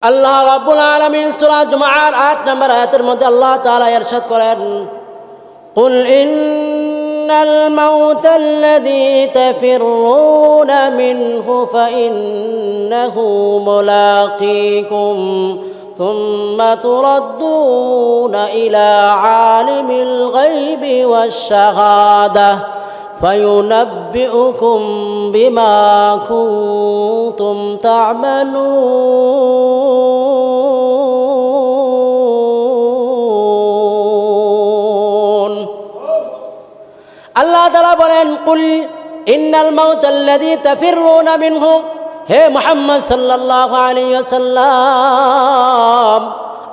আল্লাহ রাব্বুল আলামিন সূরা জুমআর ৮ নম্বর আয়াতের মধ্যে আল্লাহ তাআলা ইরশাদ করেন, কুল ইন্নাল মাউতাল্লাযী তাফিররুনা মিনহু ফাইন্নাহু মুলাকীকুম সুম্মা তুরাদ্দুনা ইলা আলিমিল গায়বি ওয়াশ শাহাদাহ فينبئكم بما كنتم تعملون আল্লাহ তাআলা বলেন, কুল ইন্নাল মাউতাল্লাযী তাফিররুনা মিনহু, হে মুহাম্মদ সাল্লাল্লাহু আলাইহি ওয়াসাল্লাম,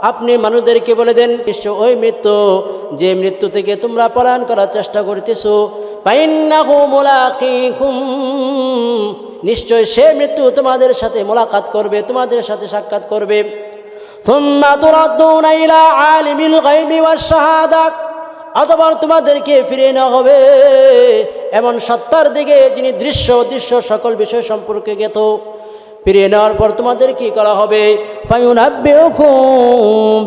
আপনি মানুষদেরকে বলে দেন, নিশ্চয় ওই মৃত্যু যে মৃত্যু থেকে তোমরা পলায়ন করার চেষ্টা করতেছো, ফাইন্নাহু মুলাকীকুম, নিশ্চয় সে মৃত্যু তোমাদের সাথে মোলাকাত করবে, তোমাদের সাথে সাক্ষাৎ করবে। সুম্মা তুরাদ্দুনা ইলা আলিমিল গায়বি ওয়াশ শাহাদাহ, অতঃপর তোমাদেরকে ফিরিয়ে নেওয়া হবে এমন সত্তার দিকে যিনি দৃশ্য অদৃশ্য সকল বিষয় সম্পর্কে জ্ঞাত। ফিরিয়ে নেওয়ার পর তোমাদের কি করা হবে? ফায়ুনাব্বিউকুম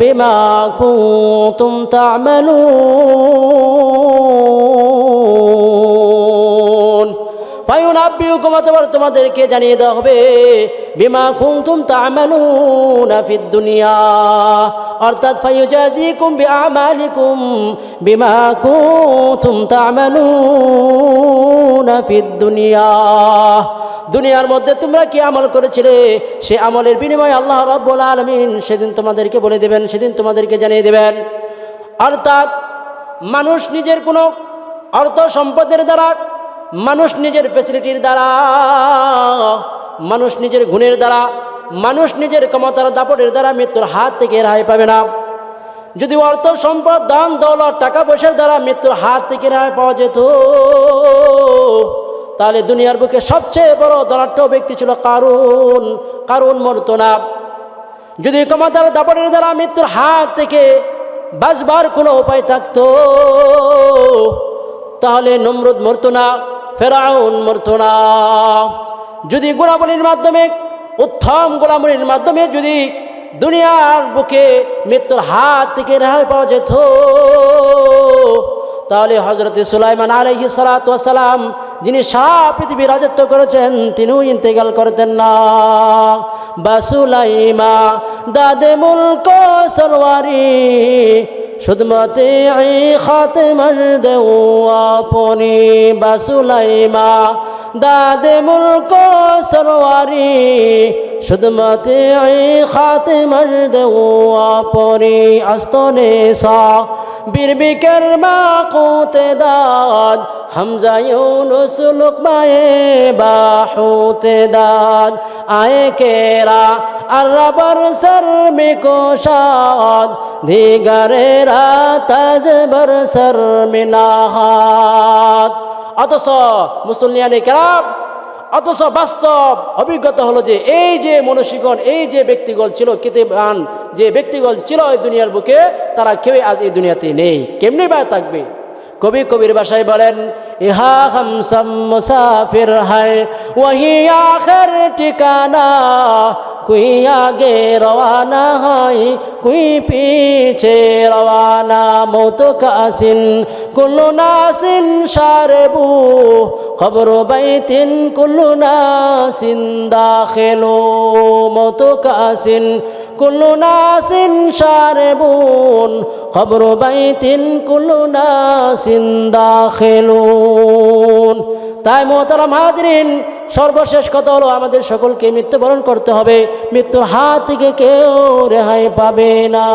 বিমা কুনতুম তা'মালুন, ফায়ুনাব্বিউকুম, অতঃপর তোমাদেরকে জানিয়ে দেওয়া হবে বিমা কুনতুম তা'মালুনা ফিদ দুনিয়া, অর্থাৎ ফায়ুজাজিকুম বিআমালিকুম বিমা কুনতুম তা'মালুনা ফিদ দুনিয়া, দুনিয়ার মধ্যে তোমরা কি আমল করেছিলে সে আমলের বিনিময়ে আল্লাহ রাব্বুল আলামিন সেদিন তোমাদেরকে বলে দেবেন, সেদিন তোমাদেরকে জানিয়ে দেবেন। অর্থাৎ মানুষ নিজের কোনো অর্থ সম্পদের দ্বারা, মানুষ নিজের ফ্যাসিলিটির দ্বারা, মানুষ নিজের গুণের দ্বারা, মানুষ নিজের ক্ষমতার দাপটের দ্বারা মৃত্যুর হাত থেকে রেহাই পাবে না। যদি অর্থ সম্পদ দান দৌলত টাকা পয়সার দ্বারা মৃত্যুর হাত থেকে রেহাই পাওয়া যেত, তাহলে দুনিয়ার বুকে সবচেয়ে বড় ধনাঢ্য ব্যক্তি ছিল কারুন। কারুন মরত না। যদি ক্ষমতার দাপটের দ্বারা মৃত্যুর হাত থেকে বাঁচবার কোনো উপায় থাকতো, তাহলে নমরুদ মরত না, ফেরাউন মরত না। যদি গোলামীর মাধ্যমে, উত্তম গোলামীর মাধ্যমে যদি দুনিয়ার বুকে মৃত্যুর হাত থেকে রেহাই পাওয়া যেত, তাহলে হযরত সুলাইমান আলাইহিস সালাতু ওয়াস সালাম, যিনি সারা পৃথিবী রাজত্ব করেছেন, তিনিও ইন্তেকাল করতেন না। বাসুলাইমা দাদে মুলক সরওয়ারি সুদমতে খাতমর দেও আপনি, বাসুলাইমা দাদে মুলক সরওয়ারি সুদমতে খাতমর দেও আপনি, আস্তনে সা বীরবিকের মাকুতে দাদ হামজা ইউনুস লুকমায়ে বাহুতে দাদ আয়ে কেরা আরবার সর মে কোশাদ দিগারে রাতাজ বর সর মিনাহাত। অথচ মুসলিয়ানে কেরাম, অথচ বাস্তব অভিজ্ঞতা হলো যে এই যে মনীষীগণ, এই যে ব্যক্তিগণ ছিল, কিতাবান যে ব্যক্তিগণ ছিল এই দুনিয়ার বুকে, তারা কেউ আজ এই দুনিয়াতে নেই। কেমনি বা থাকবে? কবি কবির ভাষায় বলেন, ইহা হাম সব মুসাফির হ্যায় ওহি আখির ঠিকানা, কোই আগে রওয়ানা হয় কোই পিছে রওয়ানা, মৌত কাসিন কুল্লু নাসিন শারবু কবর বাইতিন কুল্লু নাসিন দাখিলু, মৌত কাসিন কুল্লু নাসিন শারবুন কবর বাইতিন কুল্লু নাসিন দাখিলুন। তাই মোহতারাম হাজরিন, সর্বশেষ কথা হলো আমাদের সকলকে মৃত্যুবরণ করতে হবে। মৃত্যুর হাত থেকে কেউ রেহাই পাবে না।